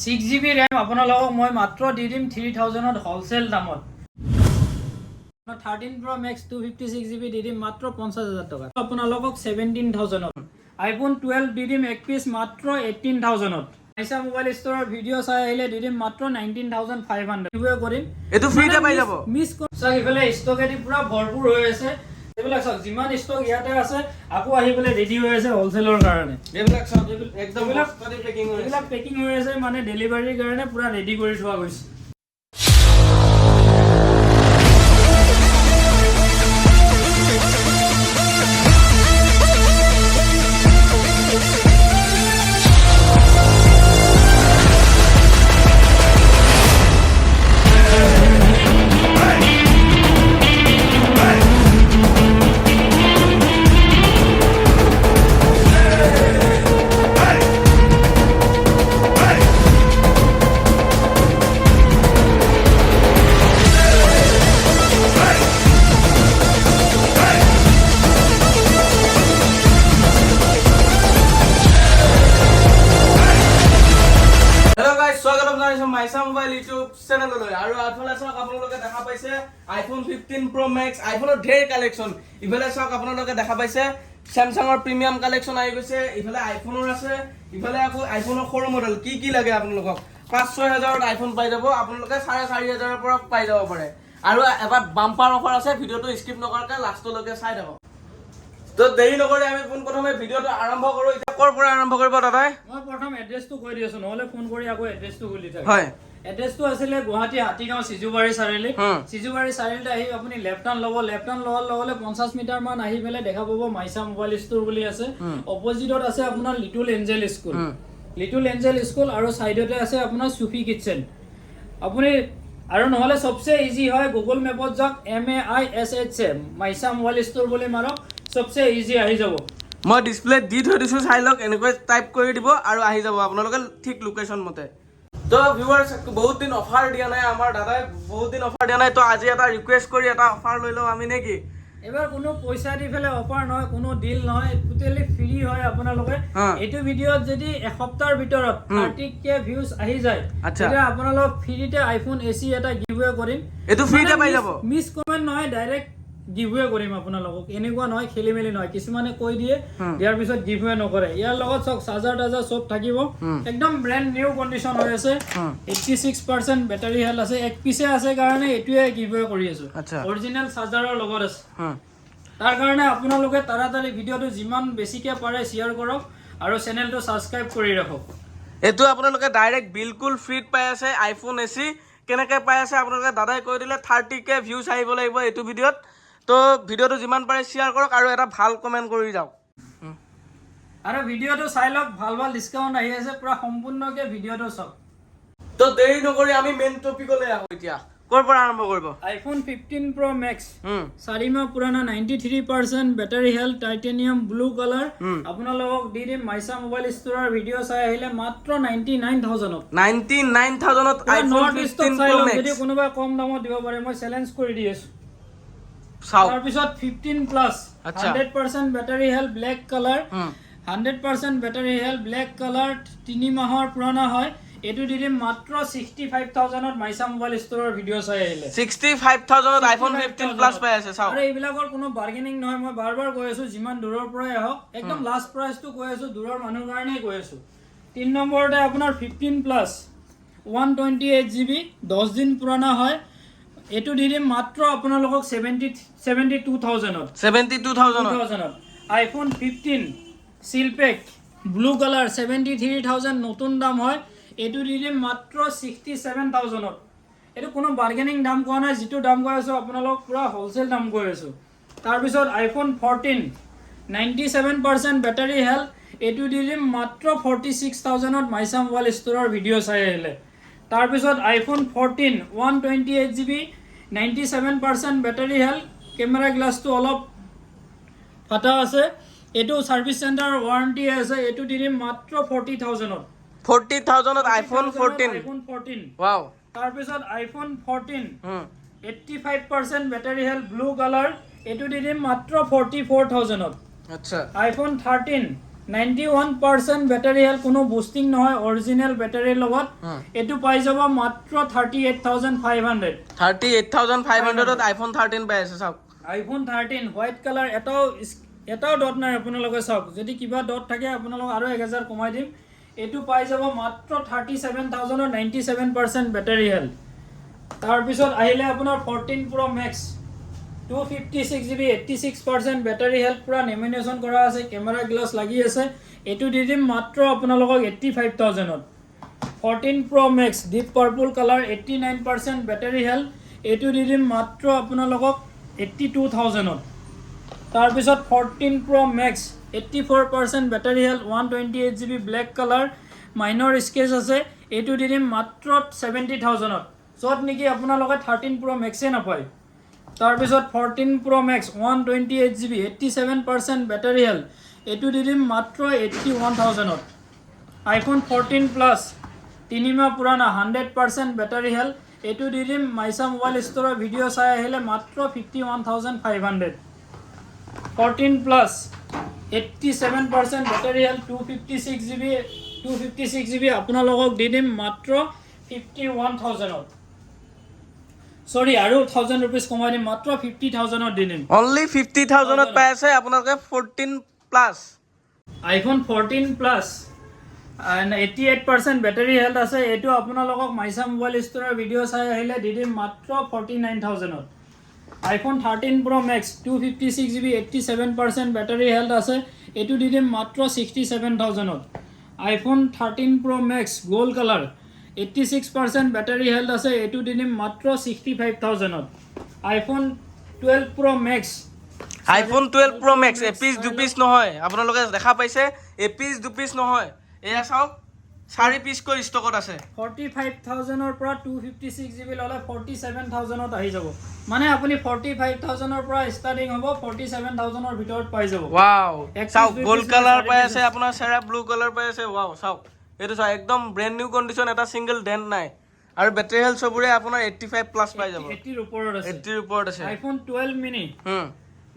6GB RAM আপোনালোকক মই মাত্ৰ দি দিম 3000ত হোলসেল দামত 13 Pro Max 256GB দি দিম মাত্ৰ 50000 টকা আপোনালোকক 17000ত iPhone 12 দি দিম এক পিস মাত্ৰ 18000ত আইসা মোবাইল ষ্টৰৰ ভিডিও চাই আহিলে দি দিম মাত্ৰ 19500 ইউএ কৰিম এটো ফ্ৰীতে পাই যাব মিস চাই ইফালে ষ্টকেদি পুৰা ভৰপুৰ হৈ আছে এইবিলাক চাওক যিমান ষ্টক ইয়াতে আছে আকৌ আহি পেলে ৰেডি হৈ আছে হোলসেলৰ কাৰণে এইবিলাক চাওক একদম বস্তাতে পেকিং হৈ আছে এইবিলাক পেকিং হৈ আছে মানে ডেলিভাৰীৰ কাৰণে পুৰা ৰেডি কৰি থোৱা গৈছে মাইসা মোবাইল ইউটিউব চেনেললৈ আৰু আফালে চাওক আপোনালোকে দেখা পাইছে iPhone 15 Pro Max আইফোনৰ ঢেৰ কালেকচন ইফালে চাওক আপোনালোকে দেখা পাইছে Samsungৰ প্ৰিমিয়াম কালেকচন আহি গৈছে ইফালে আইফোনৰ আছে ইফালে আকৌ আইফোনৰ সৰু মডেল কি লাগে আপোনালোকক 5-6000ত আইফোন পাই যাব আপোনালোকে 4500ৰ পৰা পাই যাব পাৰে আৰু এটা বাম্পাৰ অফাৰ আছে ভিডিওটো স্কিপ নকৰাকৈ লাষ্টলৈকে চাই থাকক তো দেৰি নকৰি আমি পোন প্ৰথমে ভিডিওটো আৰম্ভ কৰো এতিয়া কৰ পৰা আৰম্ভ কৰিব দাদাই মই প্ৰথম এড্ৰেছটো কৈ দিছো নহলে ফোন কৰি আকৌ এড্ৰেছটো খুলি থাকে হয় এড্ৰেছটো আছিল গুৱাহাটী হাতীগাঁও সিজুবাৰী চাৰিআলি সিজুবাৰী চাৰিআলিতে আহি আপুনি লেফট টাৰ্ণ ল'ব লেফট টাৰ্ণ লোৱাৰ লগে 50 মিটাৰ মান আহি পেলে দেখা পাব মাইসা মোবাইল ষ্টৰ বুলি আছে অপজিটত আছে আপোনাৰ লিটল এঞ্জেল স্কুল আৰু সাইডতে আছে আপোনাৰ সুফি কিচেন আপুনি আৰু নহলে সবচে ইজি হয় গুগল মেপত যাওক MAISH মাইসা মোবাইল ষ্টৰ বুলি মাৰক সবচে ইজি আহি যাব মই ডিসপ্লে দি থৈ দিছো চাই লওক এনেকৈ টাইপ কৰি দিব আৰু আহি যাব আপোনালোকে ঠিক লোকেশন মতে তো ভিউয়াৰ্স বহুত দিন অফাৰ দিয়া নাই আমাৰ দাদাই বহুত দিন অফাৰ দিয়া নাই তো আজি এটা ৰিকুৱেষ্ট কৰি এটা অফাৰ লৈ লও আমি নেকি এবাৰ কোনো পইচা দি ফেলে অফাৰ নহয় কোনো ডিল নহয় টোটালি ফ্ৰী হয় আপোনালোকে এটো ভিডিওত যদি এসপ্তাহৰ ভিতৰত 30k ভিউজ আহি যায় তেতিয়া আপোনালোক ফ্ৰীতে আইফোন এসি এটা গিভৱে কৰিম এটো ফ্ৰীতে পাই যাব মিস কমেন্ট নহয় ডাইৰেক্ট গিভৱে কৰিম আপোনালোকক এনেকুৱা নহয় খেলিমেলি নহয় কিছুমানে কৈ দিয়ে ইয়াৰ পিছত গিভৱে নকৰে ইয়াৰ লগত সব চাৰ্জাৰ সব থাকিব একদম ব্ৰ্যান্ড নিউ কন্ডিশন হৈ আছে 86% ব্যাটাৰি হেলথ আছে এক পিছে আছে কাৰণে এটোৱে গিভৱে কৰি আছো অৰিজিনাল চাৰ্জাৰৰ লগত আছে তাৰ কাৰণে আপোনালোকে তাৰাতাৰি ভিডিওটো যিমান বেছিকে পাৰে শেয়াৰ কৰক আৰু চেনেলটো সাবস্ক্ৰাইব কৰি ৰাখক এটো আপোনালোকে ডাইৰেক্ট বিলকুল ফ্ৰীত পাই আছে আইফোন এসি কেনেকৈ পাই আছে আপোনালোকে দাদাই কৈ দিলে 30k ভিউজ আহিব লাগিব এটো ভিডিওত তো ভিডিওটো যিমান পাৰে শেয়াৰ কৰক আৰু এটা ভাল কমেন্ট কৰি যাওক আৰু ভিডিওটো চাই লওক ভাল ডিসকাউন্ট আহি আছে পুৰা সম্পূৰ্ণকে ভিডিওটো চাওক তো দেৰি নকৰি আমি মেইন টপিকলৈ আহো এতিয়া কৰ পৰা আৰম্ভ কৰিব iPhone 15 Pro Max 4 মাহ পুৰানা 93% ব্যাটাৰি হেলথ টাইটেনিয়াম ব্লু কালাৰ আপোনালোকক দি দিম মাইসা মোবাইল ষ্টৰৰ ভিডিও চাই আহিলে মাত্ৰ 99000ত 99000ত iPhone 15 Pro Max যদি কোনোবা কম দামত দিব পাৰে মই চ্যালেঞ্জ কৰি দি আছো তাৰ পিছত 15 plus 100% battery health black colour 100% battery health black colour 3 মাহৰ পুৰানা হয় এটো দি দিম মাত্ৰ 65000ত মাইসা মোবাইল ষ্টৰৰ ভিডিও চাই আহিলে 65000ত আইফোন 15 প্লাস পাই আছে চাও আৰে এইবিলাকৰ কোনো বাৰ্গেনিং নহয় মই বাৰবাৰ কৈ আছো যিমান দূৰৰ পৰাই আহক একদম লাষ্ট প্ৰাইসটো কৈ আছো দূৰৰ মানুহৰ কাৰণেই কৈ আছো 3 নম্বৰতে আপোনাৰ 15 প্লাস 128GB 10 দিন পুৰানা হয় এটো দি দিম মাত্ৰ আপোনালোকক 72000ত iPhone 15 seal pack blue colour 73000 নতুন দাম হয় এটো দি দিম মাত্ৰ 67000ত এটো কোনো বাৰ্গেনিং দাম কোৱা নাই যেটো দাম কৈ আছো আপোনালোক পুৰা হোলসেল দাম কৈ আছো তাৰ পিছত আইফোন 14 97% ব্যাটাৰি হেলথ এটো দি দিম মাত্ৰ 46000ত মাইসা মোবাইল ষ্টৰৰ ভিডিও চাই আহিলে তাৰ পিছত iPhone 14 128GB 97% battery health camera গ্লাসটো অলপ ফাটা আছে এটো সার্ভিস সেন্টার ওয়ারেন্টি আছে এটো দি দিম মাত্ৰ 40000ত 40000ত আইফোন 14 ওয়াও তাৰ পিছত আইফোন 14 85% ব্যাটাৰি হেলথ ব্লু কালাৰ এটো দি দিম মাত্ৰ 44000ত আচ্ছা আইফোন 13 91% বেটাৰী হেল্থ, কোনো বুষ্টিং নহয়, অৰিজিনেল বেটাৰীৰ লগত এইটো পাই যাব মাত্ৰ 38,500 38,500 আইফোন 13 পাই আছে চাওক আইফোন 13 হোৱাইট কালাৰ, এটাও ডট নাই আপোনালোকে চাওক, যদি কিবা ডট থাকে আপোনালোক আৰু 1000 কমাই দিম। এইটো পাই যাব মাত্ৰ 37,000 97% বেটাৰী হেল্থ। তাৰপিছত আহিলে আপোনাৰ 14 Pro Max 256GB 86% battery health, পুৰা নেমিনেশ্যন কৰা আছে, কেমেৰা গ্লাছ লাগি আছে। এইটো দি দিম মাত্ৰ আপোনালোকক 85,000ত। 14 Pro Max deep purple colour 89% battery health, এইটো দি দিম মাত্ৰ আপোনালোকক 82,000ত। তাৰপিছত 14 Pro Max 84% battery health 128GB black colour, minor sketch আছে, এইটো দি দিম মাত্ৰ 70,000ত, য'ত নেকি আপোনালোকে 13 Pro Maxে নাপায়। তাৰপিছত 14 Pro Max 128GB 87% battery health, এইটো দি দিম মাত্ৰ 81,000ত। আইফোন 14 Plus 3 মাহ পুৰাণা 100% বেটাৰী হেল্থ, এইটো দি দিম মাইছা মোবাইল ষ্ট'ৰৰ ভিডিঅ' চাই আহিলে মাত্ৰ 51,500। 14 Plus 87% বেটাৰী হেল্থ 256GB আপোনালোকক দি দিম মাত্ৰ 51,000ত। সৰি, আৰু 1000 rupees কমাই দিম, মাত্ৰ 50,000ত দি দিম। অনলি 50,000ত পাই আছে আপোনালোকে 14 plus iPhone 14 Plus 88% battery health আছে, এইটো আপোনালোকক মাইছা মোবাইল ষ্ট'ৰৰ ভিডিঅ' চাই আহিলে দি দিম মাত্ৰ 49,000ত। IPhone 13 Pro Max 256GB 87% battery health আছে, এইটো দি দিম মাত্ৰ 67,000ত। IPhone 13 Pro Max gold colour 86% battery health আছে, এইটো দি দিম মাত্ৰ 65,000ত। IPhone 12 Pro Max iPhone 12 Pro Max এপিচ দুপিচ নহয়, আপোনালোকে দেখা পাইছে এপিচ দুপিচ নহয়, এয়া চাওক 4 পিচকৈ ষ্টকত আছে। 45,000ৰ পৰা 256GB ল'লে 47,000ত আহি যাব, মানে আপুনি 45,000ৰ পৰা ষ্টাৰ্টিং হ'ব, 47,000ৰ ভিতৰত পাই যাব। ওৱাও, চাওক গোল্ড কালাৰ পাই আছে, আপোনাৰ চেৰা ব্লু কালাৰ পাই আছে। ওৱাও, চাওক এইটো চাওক একদম ব্ৰেণ্ড নিউ কণ্ডিশ্যন, এটা ছিংগল ডেণ্ট নাই, আৰু বেটাৰী হেল্থ চবৰে আপোনাৰ 85 প্লাছ পাই যাব, 80ৰ ওপৰত আছে। 80ৰ ওপৰত আছে। আইফোন 12 mini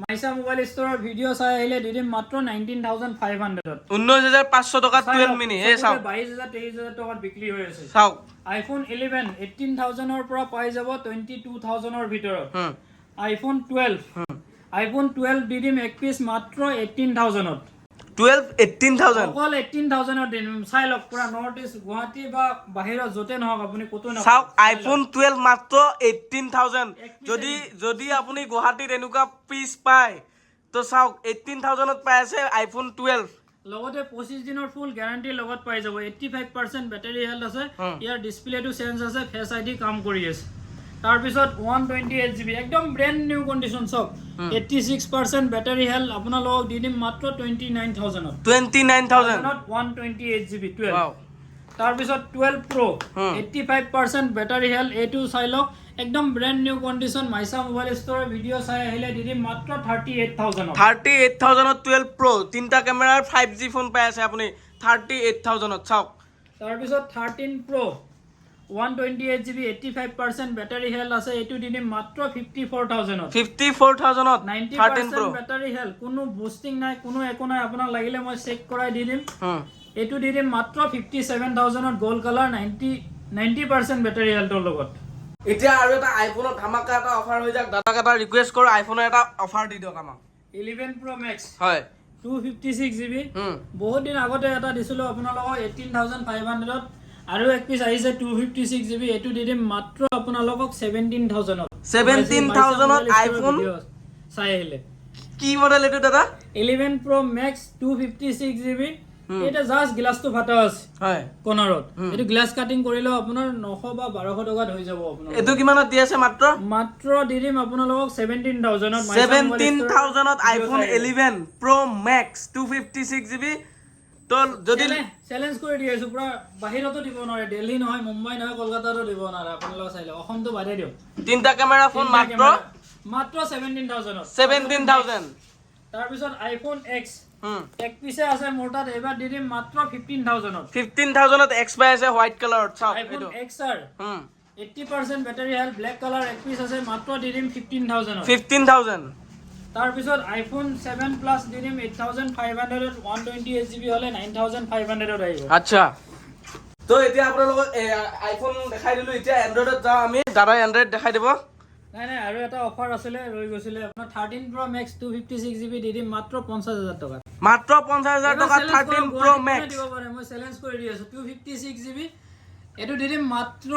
মাইছা মোবাইল ষ্ট'ৰৰ ভিডিঅ' চাই আহিলে দি দিম মাত্ৰ 19,500ত। 19,500 টকাত 12 মিনি, এই চাওক 22,000 23,000 টকাত বিক্ৰী হৈ আছে। চাওক আইফোন 11 18,000ৰ পৰা পাই যাব 22,000ৰ ভিতৰত। আইফোন 12 দি দিম এক পিচ মাত্ৰ 18,000ত। 18,000 অকল 18,000ত দিম, চাই লওক, পুৰা নৰ্থ ইষ্ট গুৱাহাটী বা বাহিৰত য'তে নহওক আপুনি ক'তো নাপাব। চাওক আইফোন 12 মাত্ৰ 18,000, যদি আপুনি গুৱাহাটীত এনেকুৱা পিচ পায় তো চাওক 18,000ত পাই আছে আইফোন 12, লগতে 25 দিনৰ ফুল গ্যাৰান্টিৰ লগত পাই যাব। 85% বেটাৰী হেল্থ আছে, ইয়াৰ ডিসপ্লেটো চেঞ্জ আছে, ফেচ আইডি কাম কৰি আছে। তাৰপিছত 128GB একদম ব্ৰেণ্ড নিউ কণ্ডিশ্যন, চাওক 86% বেটাৰী হেল্থ আপোনালোকক দি দিম মাত্ৰ 29,000ত। 29,000 128GB 12। তাৰপিছত 12 Pro 85% বেটাৰী হেল্থ, এইটো চাই লওক একদম ব্ৰেণ্ড নিউ কণ্ডিশ্যন, মাইছা মোবাইল ষ্ট'ৰৰ ভিডিঅ' চাই আহিলে দি দিম মাত্ৰ 38,000ত। 38,000ত 12 Pro, তিনিটা কেমেৰাৰ 5G ফোন পাই আছে আপুনি 38,000ত। চাওক তাৰপিছত 13 Pro 128GB 85% বেটাৰী হেল্থ আছে, এইটো দি দিম মাত্ৰ 54,000ত। 54,000ত 13 Pro 90% বেটাৰী হেল্থ, কোনো বুষ্টিং নাই, কোনো একো নাই, আপোনাক লাগিলে মই চেক কৰাই দি দিম। এইটো দি দিম মাত্ৰ 57,000ত গোল্ড কালাৰ 90% বেটাৰী হেল্থৰ লগত। এতিয়া আৰু এটা আইফোনৰ ধামাকা এটা অফাৰ হৈ যাক, দাদাক এটা ৰিকুৱেষ্ট কৰোঁ আইফোনৰ এটা অফাৰ দি দিয়ক আমাক। 11 Pro Max হয় 256GB বহুত দিন আগতে এটা দিছিলোঁ আপোনালোকক 18,500ত, আৰু এক পিচ আহিছে 256GB, এইটো দি দিম মাত্ৰ আপোনালোকক 17,000ত। 17,000ত আইফোন চাই আহিলে কি মডেল এইটো দাদা? 11 Pro Max 256GB, এটা জাষ্ট গ্লাছটো ফাটা আছে হয় কৰ্নাৰত, এইটো গ্লাছ কাটিং কৰিলেও আপোনাৰ 900 বা 1200 টকাত হৈ যাব। আপোনাৰ এইটো কিমানত দি আছে? মাত্ৰ দি দিম আপোনালোকক 17,000ত। 17,000ত আইফোন 11 Pro Max 256GB। তো যদি চেলেঞ্জ কৰি দি আছো, পুৰা বাহিৰতো দিব নোৱাৰে, দিল্লী নহয়, মুম্বাই নহয়, কলকাতাতো দিব নোৱাৰে, আপোনালোকে চাই লওক, অসমটো বাদে দিয়ক। তিনিটা কেমেৰা ফোন মাত্ৰ 17,000ত। 17,000। তাৰপিছত আইফোন X এক পিছে আছে মোৰ তাত, এইবাৰ দি দিম মাত্ৰ 15,000ত। 15,000ত এক্স পাই আছে হোৱাইট কালাৰত। চাওক iPhone XR 80% battery health black colour এক পিচ আছে, মাত্ৰ দি দিম 15,000ত। 15,000 তাৰপিছত আইফোন 7 প্লাছ দি দিম 8500 128GB হ'লে 9500 আহিব আচ্ছা তো এতিয়া আপোনালোকক আইফোন দেখাই দিলো এতিয়া এন্ড্ৰইডত যাওঁ আমি দাদা এন্ড্ৰইড দেখাই দিব নাই নাই আৰু এটা অফাৰ আছিলে ৰৈ গৈছিলে আপোনাৰ 13 Pro Max 256GB দি দিম মাত্ৰ 50000 টকা মাত্ৰ 50000 টকা 13 Pro Max দিব পাৰে মই চ্যালেঞ্জ কৰি দি আছো 256GB এটো দি দিম মাত্ৰ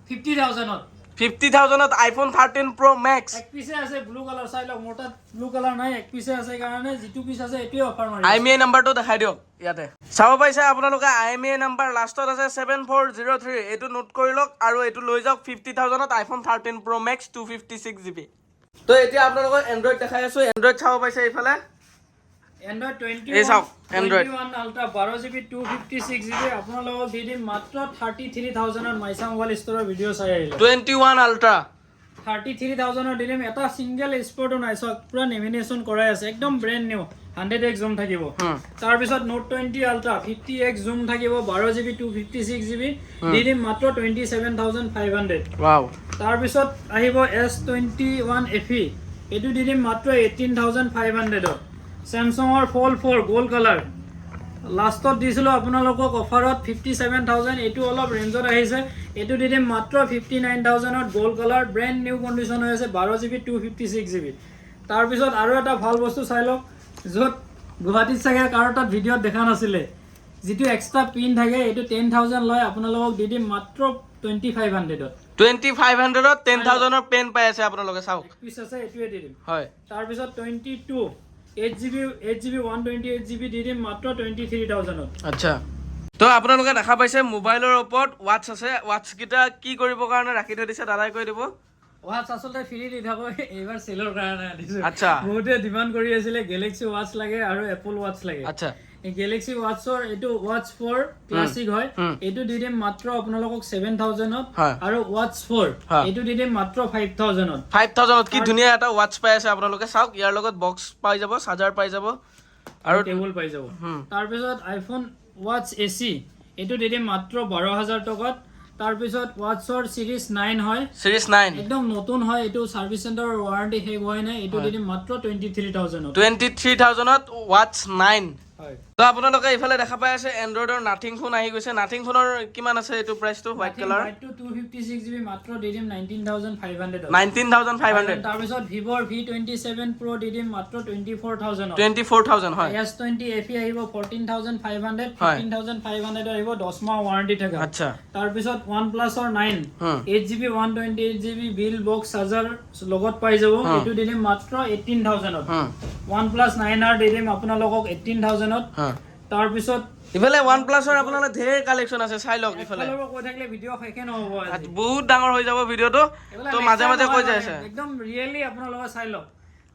50000 50000 ত আইফোন 13 Pro Max এক পিছে আছে ব্লু কালাৰ চাই লওক মোৰ তাত ব্লু কালাৰ নাই এক পিছে আছে কাৰণে যেটো পিছ আছে এটোৱে অফাৰ মাৰি IMEI নাম্বাৰটো দেখাই দিয়ক ইয়াতে চাব পাইছে আপোনালোকে IMEI নাম্বাৰ লাষ্টত আছে 7403 এটো নোট কৰি লওক আৰু এটো লৈ যাওক 50000 ত আইফোন 13 Pro Max 256GB তো এতিয়া আপোনালোকক এন্ড্ৰইড দেখাই আছো এন্ড্ৰইড চাব পাইছে এইফালে এন্ড্ৰইড 21 আল্ট্ৰা 12GB 256GB আপোনালোকক দি দিম মাত্ৰ 33000 ৰ মাইছা মোবাইল ষ্টৰৰ ভিডিঅ' চাই আহিলে 21 আল্ট্ৰা 33000 ৰ দিম এটা সিঙ্গেল স্পৰ্টো নাই সব পুৰা নেমিনেশন কৰাই আছে একদম ব্ৰ্যান্ড নিউ 100x জুম থাকিব তাৰ পিছত নোট 20 আল্ট্ৰা 50x জুম থাকিব 12GB 256GB দি দিম মাত্ৰ 27500 ওয়াও তাৰ পিছত আহিব S21 FE এটো দি দিম মাত্ৰ 18500 ৰ Samsung Fold 4 gold color লাষ্টত দিছিলো আপোনালোকক অফাৰত 57000 এটো অলপ ৰেঞ্জত আহিছে এটো দি দিম মাত্ৰ 59000 ত gold colour brand new condition হৈ আছে 12GB 256GB তাৰ পিছত আৰু এটা ভাল বস্তু চাই লওক যত গুৱাহাটীত চাগে কাৰোটাত ভিডিঅ দেখা নাছিলে যেটো এক্সট্ৰা পিন থাকে এটো 10000 লয় আপোনালোকক দি দিম মাত্ৰ 2500 ত 2500 ত 10000 ৰ পেন পাই আছে আপোনালোকে চাওক পিছ আছে এটোৱে দি দিম হয় তাৰ পিছত 22 8GB 128GB দি দিম মাত্ৰ 23000 ত আচ্ছা তো আপোনালোকে দেখা পাইছে মোবাইলৰ ওপৰত ওয়াচ আছে ওয়াচ কিটা কি কৰিব কাৰণে ৰাখি থৈ দিছে দাদাই কৈ দিব ওয়াচ আসলে ফ্ৰী দি থাকো এইবাৰ সেলৰ কাৰণে আনিছো আচ্ছা বহুতে ডিমান্ড কৰি আছিল গ্যালাক্সি ওয়াচ লাগে আৰু এপল ওয়াচ লাগে আচ্ছা এই গ্যালাক্সি ওয়াচৰ এটো ওয়াচ 4 ক্লাসিক হয় এটো দি দিম মাত্ৰ আপোনালোকক 7000 ত আৰু ওয়াচ 4 এটো দি দিম মাত্ৰ 5000 ত 5000 ত কি ধুনীয়া এটা ওয়াচ পাই আছে আপোনালোকে চাওক ইয়াৰ লগত বক্স পাই যাব চাৰ্জাৰ পাই যাব আৰু টেবুল পাই যাব তাৰ পিছত আইফোন ওয়াচ এসি এটো দি দিম মাত্ৰ 12000 টকাত তাৰ পিছত ওয়াচৰ সিৰিজ 9 হয় সিৰিজ 9 একদম নতুন হয় এটো সাৰ্ভিস সেন্টাৰৰ ওয়াৰেন্টি শেষ হোৱা নাই এটো দি দিম মাত্ৰ 23000 ত 23000 ত ওয়াচ 9 হয় তো আপোনালোকে ইফালে দেখা পাই আছে এন্ড্ৰইডৰ নাথিং ফোন আহি গৈছে নাথিং ফোনৰ কিমান আছে এটো প্ৰাইসটো হোৱাইট কালাৰ 256GB মাত্ৰ দি দিম 19500 ত 19500 তাৰ পিছত Vivo V27 Pro দি দিম মাত্ৰ 24000 ত 24000 হয় S20 FE আহিব 14500 15500 আহিব 10 মাহ ওয়াৰেন্টি থাকে আচ্ছা তাৰ পিছত OnePlus ৰ 9 8GB 128GB bill box charger লগত পাই যাব এটো দি দিম মাত্ৰ 18000 ত OnePlus 9R দি দিম আপোনালোকক 18000 ত তাৰ পিছত ইফালে OnePlus ৰ আপোনালোকে ধেৰ কালেকচন আছে চাই লওক ইফালে কৈ থাকিলে ভিডিও শেষে নহব আজি বহুত ডাঙৰ হৈ যাব ভিডিওটো তো মাজে মাজে কৈ যাই আছে একদম ৰিয়েলি আপোনালোকে চাই লওক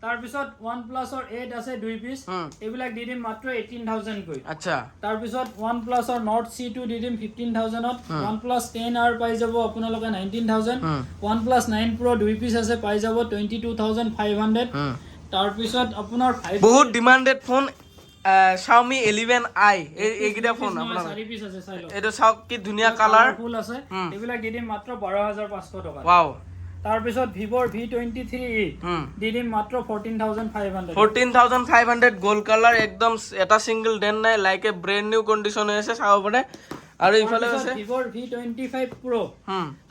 তাৰ পিছত OnePlus ৰ 8 আছে 2 পিস এইবিলাক দি দিম মাত্ৰ 18000 কৈ আচ্ছা তাৰ পিছত OnePlus ৰ Nord C2 দি দিম 15000 ত OnePlus 10R পাই যাব আপোনালোকে 19000 OnePlus 9 Pro 2 পিস আছে পাই যাব 22500 তাৰ পিছত আপোনাৰ 5 বহুত ডিমান্ডেড ফোন Xiaomi 11i এইগিটা ফোন আপোনাৰ 4 পিস আছে চাই লওক এটো চাওক কি ধুনীয়া কালাৰ ফুল আছে এইবিলাক দি দিম মাত্ৰ 12500 টকা ওয়াও তাৰ পিছত Vivo V23e দি দিম মাত্ৰ 14500 14500 গোল্ড কালাৰ একদম এটা সিঙ্গেল ডেন নাই like a brand new condition আছে চাব পাৰে আৰু ইফালে আছে Vivo V25 Pro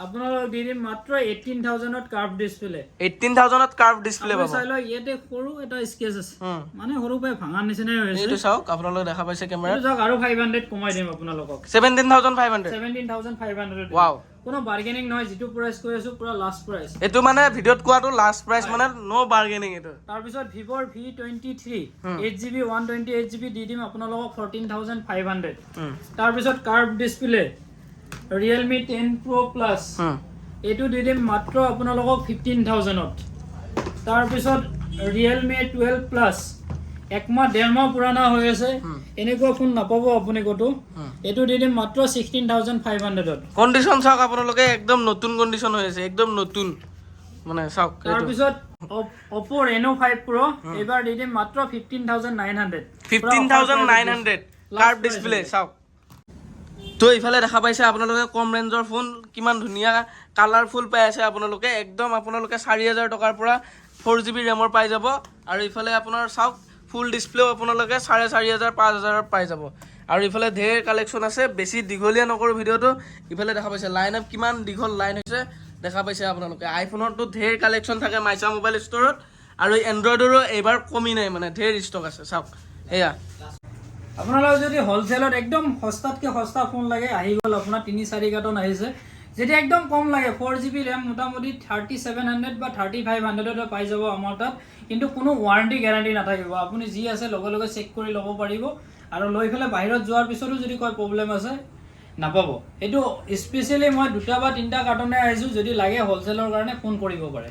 আপোনালোক দি দিম মাত্ৰ 18000 ত কাৰ্ভ ডিসপ্লে 18000 ত কাৰ্ভ ডিসপ্লে পাব চাই লওক ইয়াতে সৰু এটা স্কেচ আছে মানে সৰু পাই ভাঙা নিচিনাই হৈছে এইটো চাওক আপোনালোকে দেখা পাইছে কেমেৰা এইটো যাক আৰু 500 কমাই দিম আপোনালোকক 17500 ওয়াও কোনো বাৰ্গেনিং নহয় যেটো প্ৰাইস কৈ আছো পুৰা লাষ্ট প্ৰাইস এটো মানে ভিডিওত কোৱাটো লাষ্ট প্ৰাইস মানে নো বাৰ্গেনিং এটো তাৰ পিছত Vivo V23 8GB 128GB দি দিম আপোনালোকক 14500 তাৰ পিছত curve display Realme 10 Pro Plus এটো দি দিম মাত্ৰ আপোনালোকক 15000 ত তাৰ পিছত Realme 12 Plus একমাহ ডেৰমাহ পুৰানা হৈ আছে এনেকুৱা ফোন নাপাব আপুনি কতো এটো দি দিম মাত্ৰ 16500 ত কন্ডিশন চাওক আপোনালোকে একদম নতুন কন্ডিশন হৈ আছে একদম নতুন মানে চাওক তাৰ পিছত Oppo Reno 5 Pro এবাৰ দি দিম মাত্ৰ 15900 কাৰ্ভ ডিসপ্লে চাওক তো ইফালে দেখা পাইছে আপোনালোকে কম ৰেঞ্জৰ ফোন কিমান ধুনীয়া কালাৰফুল পাই আছে আপোনালোকে একদম আপোনালোকে 4000 টকাৰ পৰা 4GB ৰেমৰ পাই যাব আৰু ইফালে আপোনাৰ চাওক ফুল ডিসপ্লেও আপোনালোকে 4,500 5,000 পাই যাব আৰু ইফালে ঢেৰ কালেকশ্যন আছে বেছি দীঘলীয়া নকৰো ভিডিওটো ইফালে দেখা পাইছে লাইন আপ কিমান দীঘল লাইন হৈছে দেখা পাইছে আপোনালোকে আইফোনৰটো ঢেৰ কালেকশ্যন থাকে মাইছা মোবাইল ষ্টৰত আৰু এন্ড্ৰইডৰো এইবাৰ কমি নাই মানে ঢেৰ ষ্টক আছে চাওক এয়া আপোনালোকে যদি হোলসেলত একদম সস্তাতকৈ সস্তা ফোন লাগে আহি গ'ল আপোনাৰ 3-4 কাৰ্টন আহিছে যদি একদম কম লাগে 4GB ৰেম মোটামুটি 3700 বা 3500 পাই যাব আমাৰ তাত কিন্তু কোনো ওয়াৰেণ্টি গ্যাৰাণ্টি নাথাকিব আপুনি যি আছে লগে লগে চেক কৰি ল'ব পাৰিব আৰু লৈ ফেলে বাহিৰত যোৱাৰ পিছতো যদি কয় প্ৰব্লেম আছে নাপাব এইটো স্পেচিয়ালি মই 2 বা 3টা কাৰ্টনে আহিছোঁ যদি লাগে হোলসেলৰ কাৰণে ফোন কৰিব পাৰে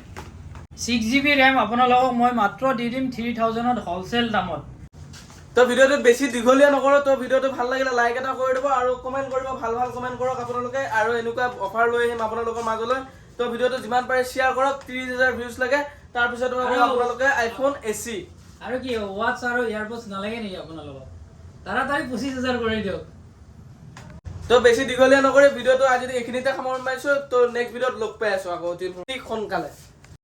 6GB ৰেম আপোনালোকক মই মাত্ৰ দি দিম 3000ত হোলসেল দামত তো ভিডিওটো বেছি দীঘলীয়া নকৰো তো ভিডিওটো ভাল লাগিলে লাইক এটা কৰি দিব আৰু কমেন্ট কৰিব ভাল ভাল কমেন্ট কৰক আপোনালোকে আৰু এনেকুৱা অফাৰ লৈ আহিম আপোনালোকৰ মাজলৈ তো ভিডিওটো যিমান পাৰে শেয়াৰ কৰক 30,000 ভিউজ লাগে তাৰ পিছত আপোনালোকে আইফোন এসি আৰু কি ওয়াটস আৰু ইয়াৰপডছ নালাগে নেকি আপোনালোকক তাড়াতাড়ি 25,000 কৰি দিয়ক তো বেছি দীঘলীয়া নকৰি ভিডিওটো আজি এইখিনিতে সামৰণি মাৰিছো তো নেক্সট ভিডিওত লগ পাই আছো আকৌ অতি সোনকালে